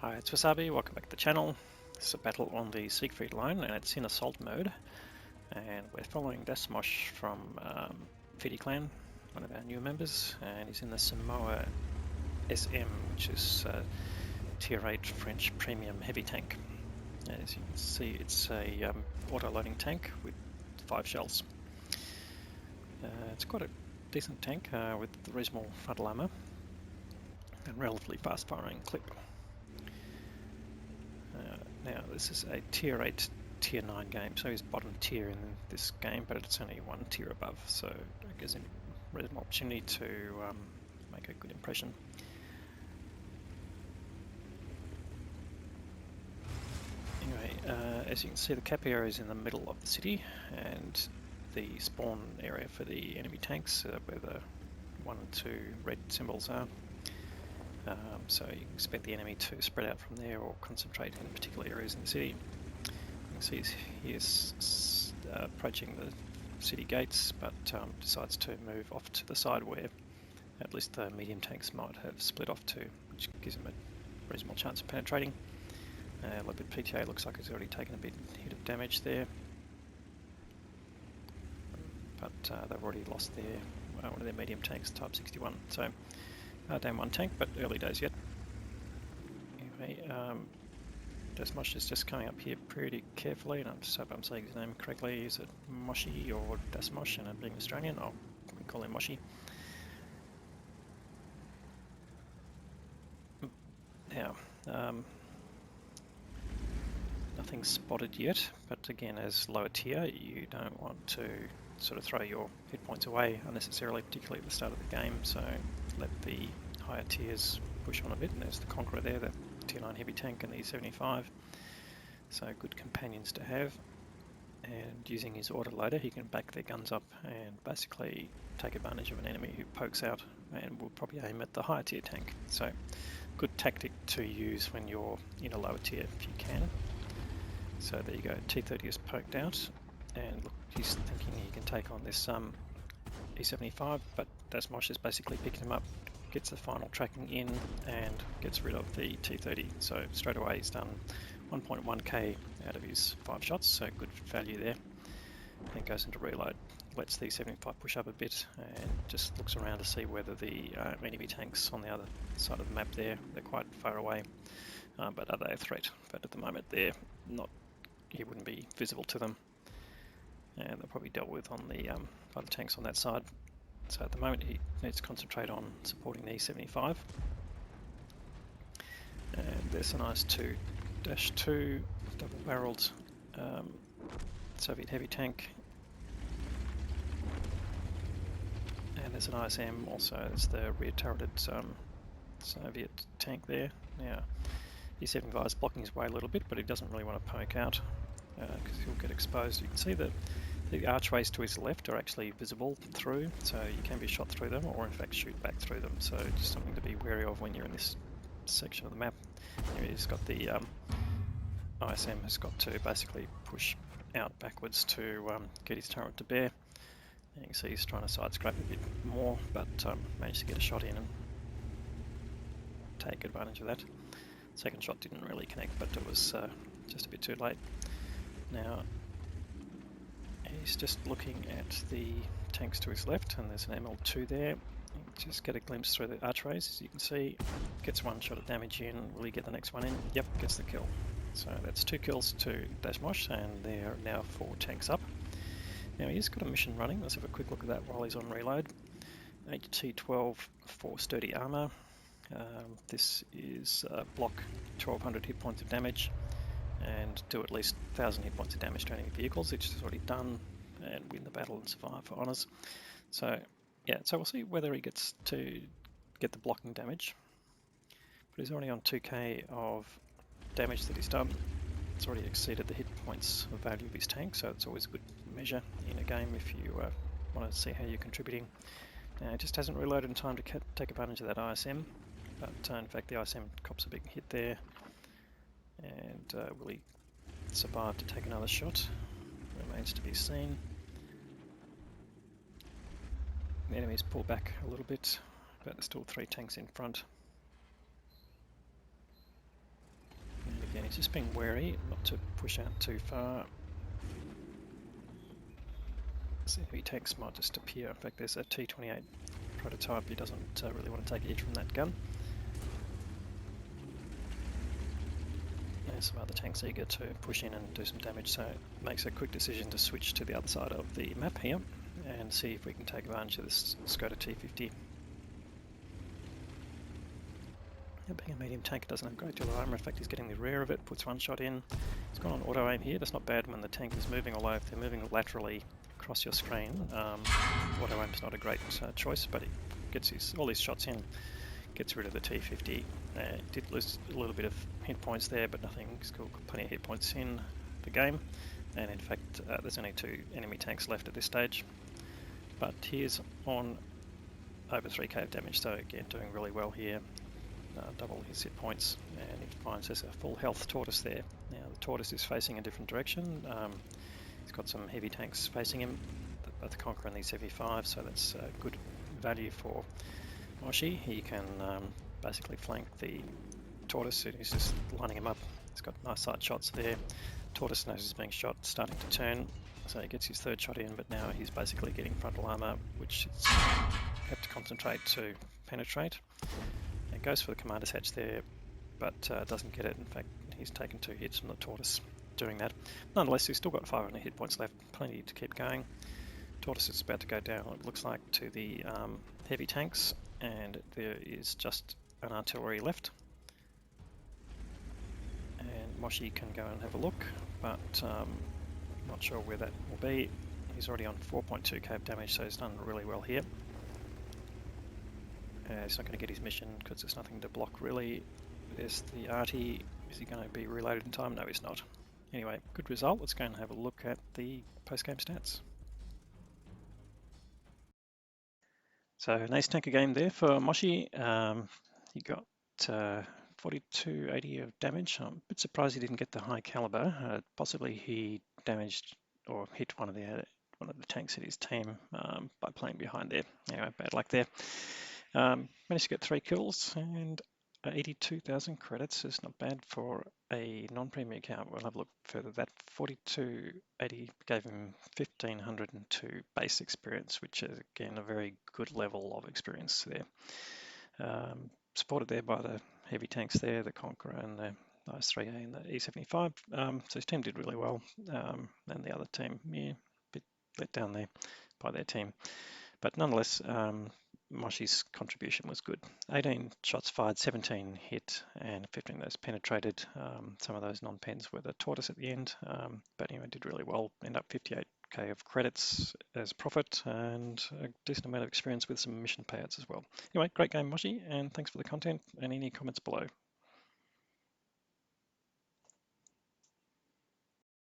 Hi, it's Wasabi, welcome back to the channel. This is a battle on the Siegfried line and it's in assault mode. And we're following Dasmosh from Fidi Clan, one of our new members, and he's in the Somua SM, which is tier 8 French premium heavy tank. As you can see, it's a auto-loading tank with 5 shells. It's quite a decent tank with reasonable frontal armour and relatively fast firing clip. Now this is a tier 8, tier 9 game, so he's bottom tier in this game, but it's only one tier above, so it gives him a reasonable opportunity to make a good impression. Anyway, as you can see, the cap area is in the middle of the city, and the spawn area for the enemy tanks, where the 1 and 2 red symbols are. So you can expect the enemy to spread out from there or concentrate in particular areas in the city. You can see he is approaching the city gates, but decides to move off to the side where at least the medium tanks might have split off to, which gives him a reasonable chance of penetrating. Leopard PTA looks like he's already taken a hit of damage there, but they've already lost one of their medium tanks, Type 61. So down one tank, but early days yet. Anyway, Dasmosh is just coming up here pretty carefully, and I just hope I'm saying his name correctly. Is it Moshi or Dasmosh? And being Australian, I'll call him Moshi. Now, nothing spotted yet, but again, as lower tier, you don't want to sort of throw your hit points away unnecessarily, particularly at the start of the game, so let the higher tiers push on a bit. And there's the Conqueror there, the tier 9 heavy tank, and the E75, so good companions to have. And using his autoloader, he can back their guns up and basically take advantage of an enemy who pokes out and will probably aim at the higher tier tank. So good tactic to use when you're in a lower tier if you can. So there you go, T30 is poked out, and look, he's thinking he can take on this E75, but Dasmosh is basically picking him up, gets the final tracking in, and gets rid of the T30. So straight away he's done 1.1k out of his 5 shots, so good value there. Then goes into reload, lets the 75 push up a bit, and just looks around to see whether the enemy tanks on the other side of the map there, they're quite far away, but are they a threat? But at the moment they're not. He wouldn't be visible to them, and they're probably dealt with on the other tanks on that side. So at the moment he needs to concentrate on supporting the E75. And there's a nice 2-2 double-barreled Soviet heavy tank. And there's an ISM also, it's the rear-turreted Soviet tank there. Now, E75 is blocking his way a little bit, but he doesn't really want to poke out because he'll get exposed. You can see that the archways to his left are actually visible through, so you can be shot through them or in fact shoot back through them. So just something to be wary of when you're in this section of the map. He's got the ISM has got to basically push out backwards to get his turret to bear. And you can see he's trying to side scrape a bit more, but managed to get a shot in and take advantage of that. Second shot didn't really connect, but it was just a bit too late. Now he's just looking at the tanks to his left, and there's an ML2 there. You just get a glimpse through the archways, as you can see. Gets one shot of damage in. Will he get the next one in? Yep, gets the kill. So that's 2 kills to Dasmosh, and there are now 4 tanks up. Now he's got a mission running. Let's have a quick look at that while he's on reload. HT12 for sturdy armor. This is block 1200 hit points of damage and do at least 1000 hit points of damage to enemy vehicles, which is already done, and win the battle and survive for honours. So yeah, so we'll see whether he gets to get the blocking damage, but he's already on 2k of damage that he's done. It's already exceeded the hit points of value of his tank, so it's always a good measure in a game if you want to see how you're contributing. Now, it just hasn't reloaded in time to take advantage of that ISM, but in fact the ISM cops a big hit there. And will he survive to take another shot? Remains to be seen. The enemies pull back a little bit, but there's still 3 tanks in front. he's just being wary not to push out too far. So heavy tanks might just appear. In fact, there's a T-28 prototype. He doesn't really want to take a hit from that gun. There's some other tanks eager to push in and do some damage, so it makes a quick decision to switch to the other side of the map here and see if we can take advantage of this Skoda T50. Being a medium tank, it doesn't have a great deal of armor. In fact, he's getting the rear of it, puts one shot in. He's gone on auto aim here. That's not bad when the tank is moving, although if they're moving laterally across your screen, auto aim's not a great choice, but he gets all these shots in, gets rid of the T50. Did lose a little bit of hit points there, but nothing. He's got plenty of hit points in the game, and in fact, there's only 2 enemy tanks left at this stage. But he's on over 3k of damage, so again, doing really well here. Double his hit points, and he finds there's a full health tortoise there. Now the tortoise is facing a different direction. He's got some heavy tanks facing him, both the Conqueror and the CV5, so that's good value for Moshi. He can basically flank the tortoise, and he's just lining him up. He's got nice side shots there. Tortoise knows he's being shot, starting to turn, so he gets his 3rd shot in, but now he's basically getting frontal armor, which he's have to concentrate to penetrate. It goes for the commander's hatch there, but doesn't get it. In fact, he's taken 2 hits from the tortoise doing that. Nonetheless, he's still got 500 hit points left, plenty to keep going. Tortoise is about to go down, it looks like, to the heavy tanks, and there is just an artillery left. And Moshi can go and have a look, but not sure where that will be. He's already on 4.2k of damage, so he's done really well here. He's not going to get his mission because there's nothing to block really. There's the arty. Is he going to be reloaded in time? No, he's not. Anyway, good result. Let's go and have a look at the post-game stats. So nice tanker game there for Moshi. He got 4280 of damage. I'm a bit surprised he didn't get the high caliber. Possibly he damaged or hit one of the tanks in his team by playing behind there. Anyway, bad luck there. Managed to get 3 kills and 82,000 credits is not bad for a non-premium account. We'll have a look further. That 4280 gave him 1502 base experience, which is again a very good level of experience there. Supported there by the heavy tanks there, the Conqueror and the IS-3A and the E75. So his team did really well, and the other team, yeah, a bit let down there by their team. But nonetheless, Moshi's contribution was good. 18 shots fired, 17 hit, and 15 of those penetrated. Some of those non-pens were the tortoise at the end, but anyway, did really well. Ended up 58k of credits as profit and a decent amount of experience with some mission payouts as well. Anyway, great game, Moshi, and thanks for the content and any comments below.